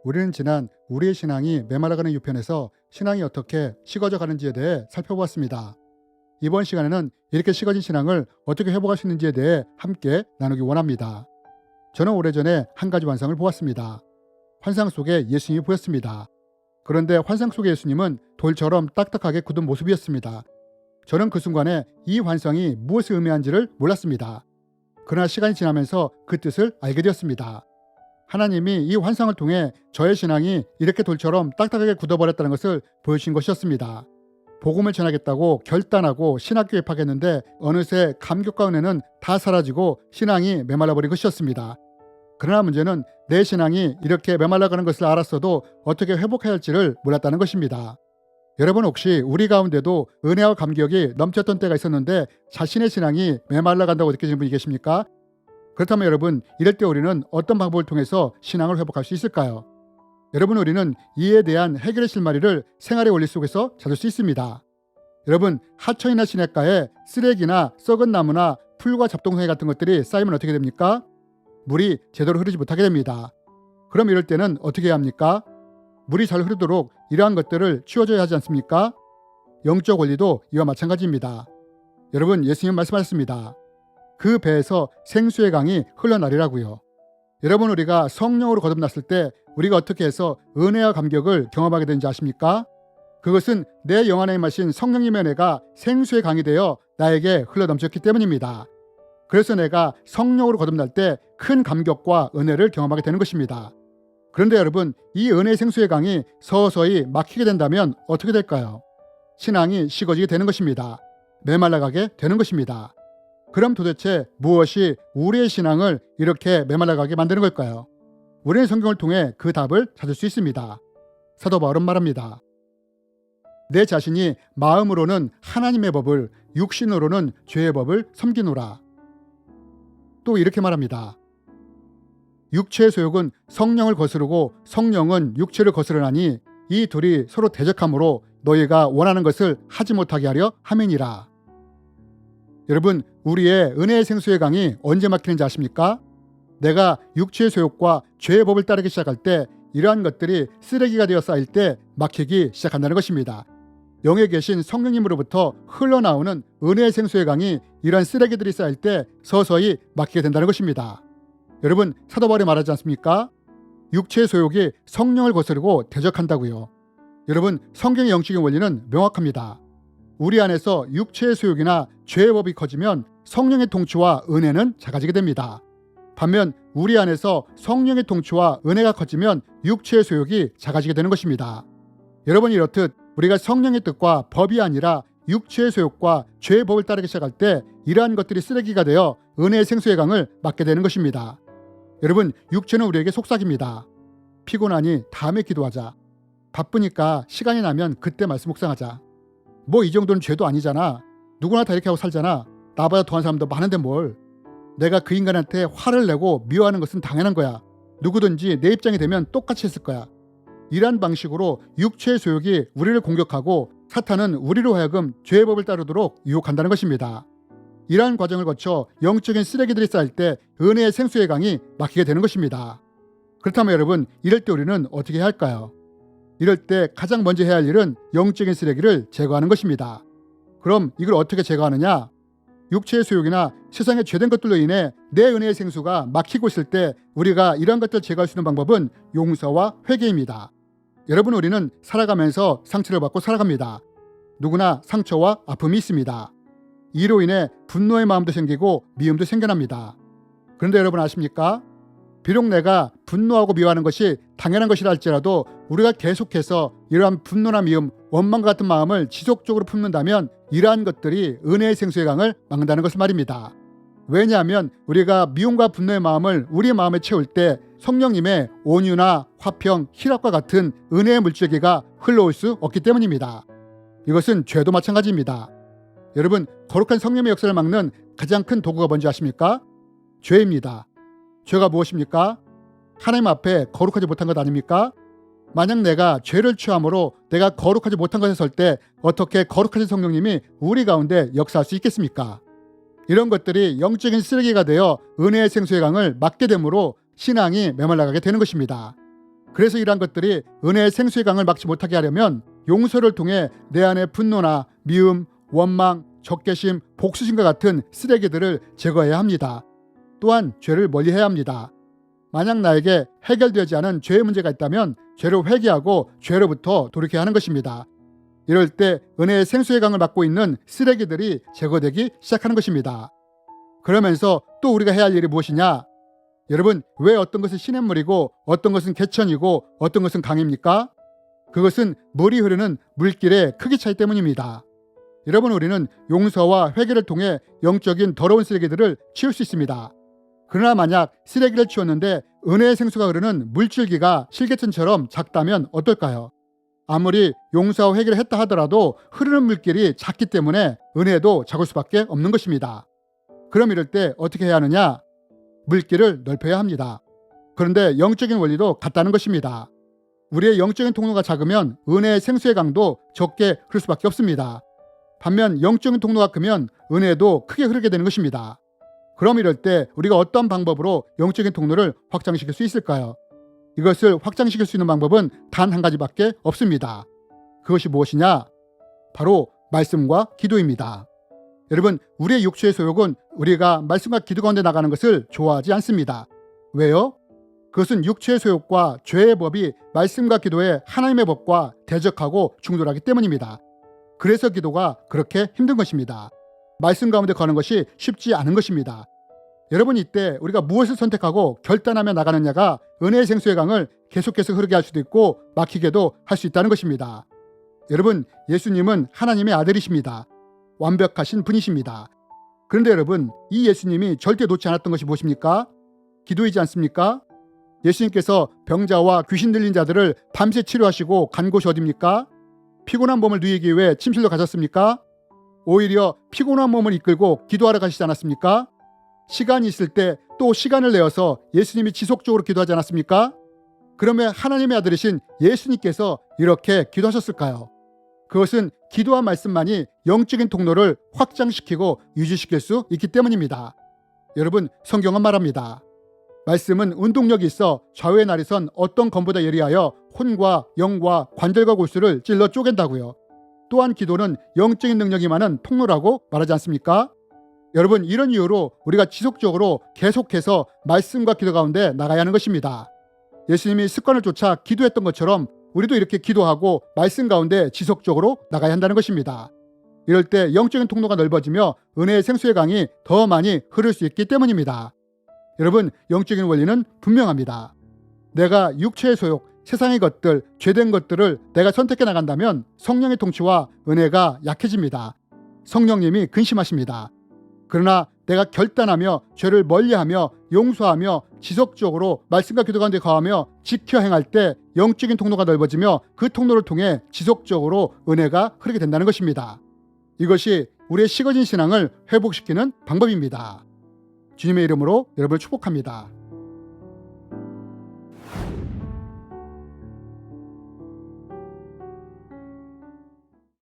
우리는 지난 우리의 신앙이 메말라가는 유편에서 신앙이 어떻게 식어져 가는지에 대해 살펴보았습니다. 이번 시간에는 이렇게 식어진 신앙을 어떻게 회복할 수 있는지에 대해 함께 나누기 원합니다. 저는 오래전에 한 가지 환상을 보았습니다. 환상 속에 예수님이 보였습니다. 그런데 환상 속의 예수님은 돌처럼 딱딱하게 굳은 모습이었습니다. 저는 그 순간에 이 환상이 무엇을 의미한지를 몰랐습니다. 그러나 시간이 지나면서 그 뜻을 알게 되었습니다. 하나님이 이 환상을 통해 저의 신앙이 이렇게 돌처럼 딱딱하게 굳어버렸다는 것을 보여주신 것이었습니다. 복음을 전하겠다고 결단하고 신학교에 입학했는데 어느새 감격과 은혜는 다 사라지고 신앙이 메말라버린 것이었습니다. 그러나 문제는 내 신앙이 이렇게 메말라가는 것을 알았어도 어떻게 회복해야 할지를 몰랐다는 것입니다. 여러분, 혹시 우리 가운데도 은혜와 감격이 넘쳤던 때가 있었는데 자신의 신앙이 메말라간다고 느끼시는 분이 계십니까? 그렇다면 여러분, 이럴 때 우리는 어떤 방법을 통해서 신앙을 회복할 수 있을까요? 여러분, 우리는 이에 대한 해결의 실마리를 생활의 원리 속에서 찾을 수 있습니다. 여러분, 하천이나 시냇가에 쓰레기나 썩은 나무나 풀과 잡동사니 같은 것들이 쌓이면 어떻게 됩니까? 물이 제대로 흐르지 못하게 됩니다. 그럼 이럴 때는 어떻게 해야 합니까? 물이 잘 흐르도록 이러한 것들을 치워줘야 하지 않습니까? 영적 원리도 이와 마찬가지입니다. 여러분, 예수님 말씀하셨습니다. 그 배에서 생수의 강이 흘러나리라고요. 여러분, 우리가 성령으로 거듭났을 때 우리가 어떻게 해서 은혜와 감격을 경험하게 되는지 아십니까? 그것은 내 영 안에 마신 성령님의 은혜가 생수의 강이 되어 나에게 흘러넘쳤기 때문입니다. 그래서 내가 성령으로 거듭날 때 큰 감격과 은혜를 경험하게 되는 것입니다. 그런데 여러분, 이 은혜의 생수의 강이 서서히 막히게 된다면 어떻게 될까요? 신앙이 식어지게 되는 것입니다. 메말라가게 되는 것입니다. 그럼 도대체 무엇이 우리의 신앙을 이렇게 메말라가게 만드는 걸까요? 우리는 성경을 통해 그 답을 찾을 수 있습니다. 사도 바울은 말합니다. 내 자신이 마음으로는 하나님의 법을, 육신으로는 죄의 법을 섬기노라. 또 이렇게 말합니다. 육체의 소욕은 성령을 거스르고 성령은 육체를 거스르나니 이 둘이 서로 대적하므로 너희가 원하는 것을 하지 못하게 하려 함이니라. 여러분, 우리의 은혜의 생수의 강이 언제 막히는지 아십니까? 내가 육체의 소욕과 죄의 법을 따르기 시작할 때 이러한 것들이 쓰레기가 되어 쌓일 때 막히기 시작한다는 것입니다. 영에 계신 성령님으로부터 흘러나오는 은혜의 생수의 강이 이러한 쓰레기들이 쌓일 때 서서히 막히게 된다는 것입니다. 여러분, 사도 바울이 말하지 않습니까? 육체의 소욕이 성령을 거스르고 대적한다고요. 여러분, 성경의 영적인 원리는 명확합니다. 우리 안에서 육체의 소욕이나 죄의 법이 커지면 성령의 통치와 은혜는 작아지게 됩니다. 반면 우리 안에서 성령의 통치와 은혜가 커지면 육체의 소욕이 작아지게 되는 것입니다. 여러분, 이렇듯 우리가 성령의 뜻과 법이 아니라 육체의 소욕과 죄의 법을 따르기 시작할 때 이러한 것들이 쓰레기가 되어 은혜의 생수의 강을 막게 되는 것입니다. 여러분, 육체는 우리에게 속삭입니다. 피곤하니 다음에 기도하자. 바쁘니까 시간이 나면 그때 말씀 묵상하자. 뭐 이 정도는 죄도 아니잖아. 누구나 다 이렇게 하고 살잖아. 나보다 더한 사람도 많은데 뭘. 내가 그 인간한테 화를 내고 미워하는 것은 당연한 거야. 누구든지 내 입장이 되면 똑같이 했을 거야. 이러한 방식으로 육체의 소욕이 우리를 공격하고 사탄은 우리로 하여금 죄의 법을 따르도록 유혹한다는 것입니다. 이러한 과정을 거쳐 영적인 쓰레기들이 쌓일 때 은혜의 생수의 강이 막히게 되는 것입니다. 그렇다면 여러분, 이럴 때 우리는 어떻게 해야 할까요? 이럴 때 가장 먼저 해야 할 일은 영적인 쓰레기를 제거하는 것입니다. 그럼 이걸 어떻게 제거하느냐? 육체의 소욕이나 세상의 죄된 것들로 인해 내 은혜의 생수가 막히고 있을 때 우리가 이러한 것들을 제거할 수 있는 방법은 용서와 회개입니다. 여러분, 우리는 살아가면서 상처를 받고 살아갑니다. 누구나 상처와 아픔이 있습니다. 이로 인해 분노의 마음도 생기고 미움도 생겨납니다. 그런데 여러분 아십니까? 비록 내가 분노하고 미워하는 것이 당연한 것이라 할지라도 우리가 계속해서 이러한 분노나 미움, 원망과 같은 마음을 지속적으로 품는다면 이러한 것들이 은혜의 생수의 강을 막는다는 것을 말입니다. 왜냐하면 우리가 미움과 분노의 마음을 우리 마음에 채울 때 성령님의 온유나 화평, 희락과 같은 은혜의 물질기가 흘러올 수 없기 때문입니다. 이것은 죄도 마찬가지입니다. 여러분, 거룩한 성령의 역사를 막는 가장 큰 도구가 뭔지 아십니까? 죄입니다. 죄가 무엇입니까? 하나님 앞에 거룩하지 못한 것 아닙니까? 만약 내가 죄를 취함으로 내가 거룩하지 못한 것에 설 때 어떻게 거룩하신 성령님이 우리 가운데 역사할 수 있겠습니까? 이런 것들이 영적인 쓰레기가 되어 은혜의 생수의 강을 막게 되므로 신앙이 메말라가게 되는 것입니다. 그래서 이러한 것들이 은혜의 생수의 강을 막지 못하게 하려면 용서를 통해 내 안의 분노나 미움, 원망, 적개심, 복수심과 같은 쓰레기들을 제거해야 합니다. 또한 죄를 멀리해야 합니다. 만약 나에게 해결되지 않은 죄의 문제가 있다면 죄를 회개하고 죄로부터 돌이켜야 하는 것입니다. 이럴 때 은혜의 생수의 강을 막고 있는 쓰레기들이 제거되기 시작하는 것입니다. 그러면서 또 우리가 해야 할 일이 무엇이냐? 여러분, 왜 어떤 것은 시냇물이고 어떤 것은 개천이고 어떤 것은 강입니까? 그것은 물이 흐르는 물길의 크기 차이 때문입니다. 여러분, 우리는 용서와 회개를 통해 영적인 더러운 쓰레기들을 치울 수 있습니다. 그러나 만약 쓰레기를 치웠는데 은혜의 생수가 흐르는 물줄기가 실개천처럼 작다면 어떨까요? 아무리 용서와 회개를 했다 하더라도 흐르는 물길이 작기 때문에 은혜도 작을 수밖에 없는 것입니다. 그럼 이럴 때 어떻게 해야 하느냐? 물길을 넓혀야 합니다. 그런데 영적인 원리도 같다는 것입니다. 우리의 영적인 통로가 작으면 은혜의 생수의 강도 적게 흐를 수밖에 없습니다. 반면 영적인 통로가 크면 은혜도 크게 흐르게 되는 것입니다. 그럼 이럴 때 우리가 어떤 방법으로 영적인 통로를 확장시킬 수 있을까요? 이것을 확장시킬 수 있는 방법은 단 한 가지밖에 없습니다. 그것이 무엇이냐? 바로 말씀과 기도입니다. 여러분, 우리의 육체의 소욕은 우리가 말씀과 기도 가운데 나가는 것을 좋아하지 않습니다. 왜요? 그것은 육체의 소욕과 죄의 법이 말씀과 기도의 하나님의 법과 대적하고 충돌하기 때문입니다. 그래서 기도가 그렇게 힘든 것입니다. 말씀 가운데 가는 것이 쉽지 않은 것입니다. 여러분, 이때 우리가 무엇을 선택하고 결단하며 나가느냐가 은혜의 생수의 강을 계속해서 흐르게 할 수도 있고 막히게도 할 수 있다는 것입니다. 여러분, 예수님은 하나님의 아들이십니다. 완벽하신 분이십니다. 그런데 여러분, 이 예수님이 절대 놓지 않았던 것이 무엇입니까? 기도이지 않습니까? 예수님께서 병자와 귀신 들린 자들을 밤새 치료하시고 간 곳이 어디입니까? 피곤한 몸을 누이기 위해 침실로 가셨습니까? 오히려 피곤한 몸을 이끌고 기도하러 가시지 않았습니까? 시간이 있을 때 또 시간을 내어서 예수님이 지속적으로 기도하지 않았습니까? 그러면 하나님의 아들이신 예수님께서 이렇게 기도하셨을까요? 그것은 기도와 말씀만이 영적인 통로를 확장시키고 유지시킬 수 있기 때문입니다. 여러분, 성경은 말합니다. 말씀은 운동력이 있어 좌우의 날이 선 어떤 검보다 예리하여 혼과 영과 관절과 골수를 찔러 쪼갠다고요. 또한 기도는 영적인 능력이 많은 통로라고 말하지 않습니까? 여러분, 이런 이유로 우리가 지속적으로 계속해서 말씀과 기도 가운데 나가야 하는 것입니다. 예수님이 습관을 쫓아 기도했던 것처럼 우리도 이렇게 기도하고 말씀 가운데 지속적으로 나가야 한다는 것입니다. 이럴 때 영적인 통로가 넓어지며 은혜의 생수의 강이 더 많이 흐를 수 있기 때문입니다. 여러분, 영적인 원리는 분명합니다. 내가 육체의 소욕, 세상의 것들, 죄된 것들을 내가 선택해 나간다면 성령의 통치와 은혜가 약해집니다. 성령님이 근심하십니다. 그러나 내가 결단하며 죄를 멀리하며 용서하며 지속적으로 말씀과 기도 가운데 거하며 지켜 행할 때 영적인 통로가 넓어지며 그 통로를 통해 지속적으로 은혜가 흐르게 된다는 것입니다. 이것이 우리의 식어진 신앙을 회복시키는 방법입니다. 주님의 이름으로 여러분을 축복합니다.